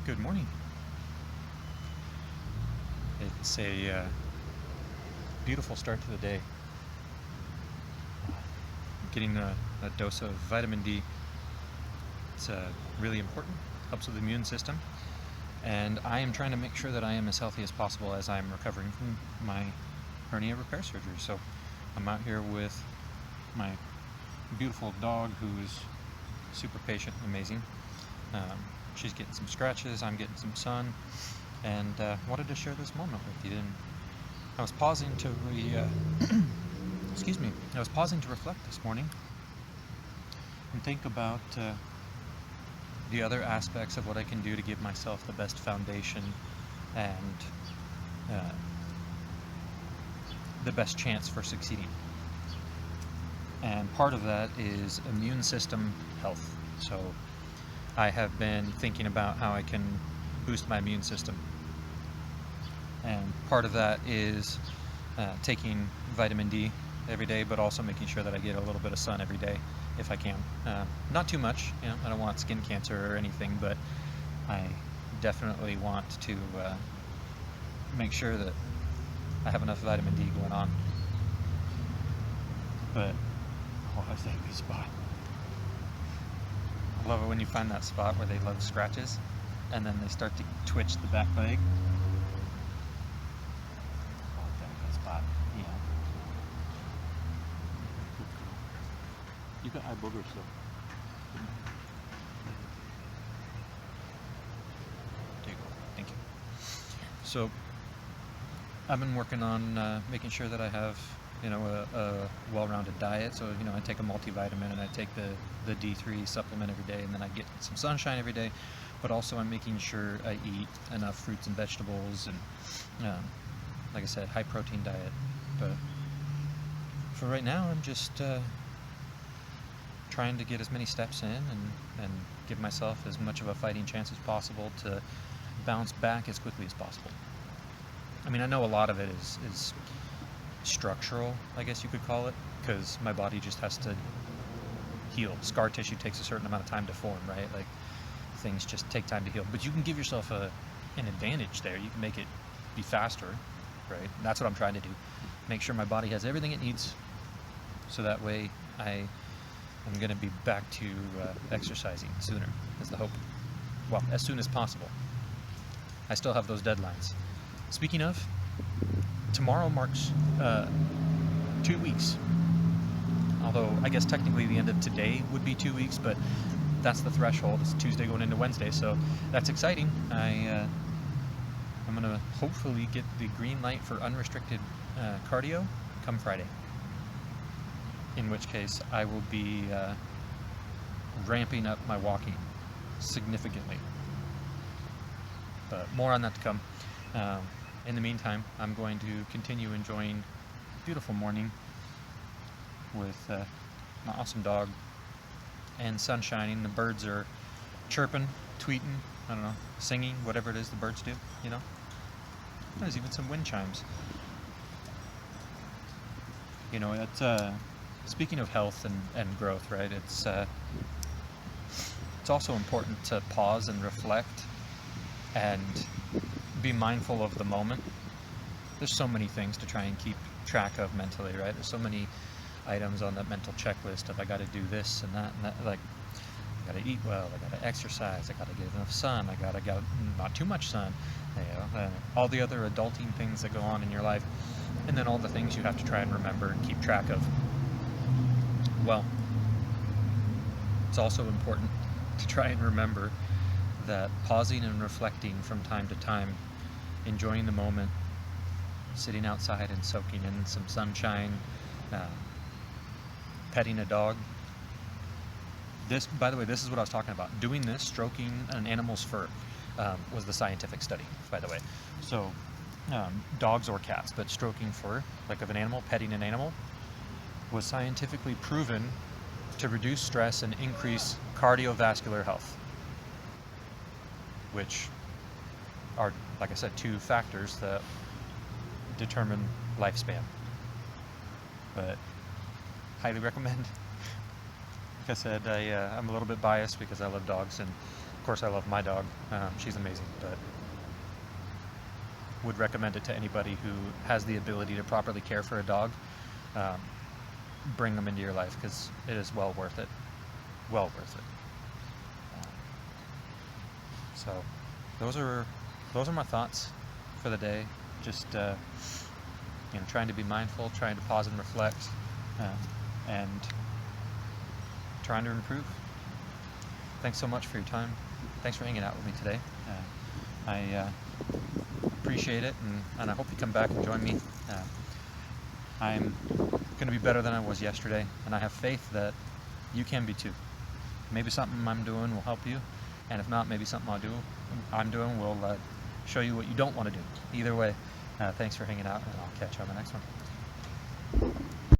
Good morning. It's a beautiful start to the day. Getting a dose of vitamin D. It's really important, helps with the immune system, and I am trying to make sure that I am as healthy as possible as I'm recovering from my hernia repair surgery. So I'm out here with my beautiful dog who's super patient and amazing. She's getting some scratches, I'm getting some sun, and wanted to share this moment with you. And I was pausing to excuse me. I was pausing to reflect this morning and think about the other aspects of what I can do to give myself the best foundation and the best chance for succeeding. And part of that is immune system health. So I have been thinking about how I can boost my immune system. And part of that is taking vitamin D every day, but also making sure that I get a little bit of sun every day if I can. Not too much, I don't want skin cancer or anything, but I definitely want to make sure that I have enough vitamin D going on. But, I think this spot. I love it when you find that spot where they love scratches, and then they start to twitch the back leg. Spot, yeah. You got eye boogers though. There you go. Thank you. So I've been working on making sure that I have a well-rounded diet. So I take a multivitamin and I take the D3 supplement every day, and then I get some sunshine every day. But also I'm making sure I eat enough fruits and vegetables, and like I said, high protein diet. But for right now, I'm just trying to get as many steps in and give myself as much of a fighting chance as possible to bounce back as quickly as possible. I mean, I know a lot of it is structural, I guess you could call it, because my body just has to heal. Scar tissue takes a certain amount of time to form, right? Like, things just take time to heal. But you can give yourself an advantage there. You can make it be faster, right? And that's what I'm trying to do. Make sure my body has everything it needs, so that way I'm going to be back to exercising sooner, is the hope. Well, as soon as possible. I still have those deadlines. Speaking of, tomorrow marks 2 weeks. Although I guess technically the end of today would be 2 weeks, but that's the threshold. It's Tuesday going into Wednesday, so that's exciting. I'm going to hopefully get the green light for unrestricted cardio come Friday. In which case I will be ramping up my walking significantly. But more on that to come. In the meantime, I'm going to continue enjoying a beautiful morning with my awesome dog and sun shining. The birds are chirping, tweeting, I don't know, singing, whatever it is the birds do, There's even some wind chimes. It's speaking of health and growth, right? It's also important to pause and reflect and be mindful of the moment. There's so many things to try and keep track of mentally, right? There's so many items on that mental checklist of I got to do this and that, like I got to eat well, I got to exercise, I got to get enough sun, I got not too much sun, all the other adulting things that go on in your life, and then all the things you have to try and remember and keep track of. Well, it's also important to try and remember that pausing and reflecting from time to time, enjoying the moment, sitting outside and soaking in some sunshine, petting a dog. This, by the way, this is what I was talking about. Doing this, stroking an animal's fur, was the scientific study, by the way. So, dogs or cats, but stroking fur, like of an animal, petting an animal, was scientifically proven to reduce stress and increase cardiovascular health, which are, like I said, two factors that determine lifespan. But highly recommend. Like I said, I'm a little bit biased because I love dogs, and course, I love my dog. She's amazing, but would recommend it to anybody who has the ability to properly care for a dog. Um, bring them into your life because it is well worth it. Well worth it. So those are my thoughts for the day. Just trying to be mindful, trying to pause and reflect, and trying to improve. Thanks so much for your time. Thanks for hanging out with me today. I appreciate it, and I hope you come back and join me. I'm going to be better than I was yesterday, and I have faith that you can be too. Maybe something I'm doing will help you, and if not, maybe something I'm doing will show you what you don't want to do. Either way, thanks for hanging out, and I'll catch you on the next one.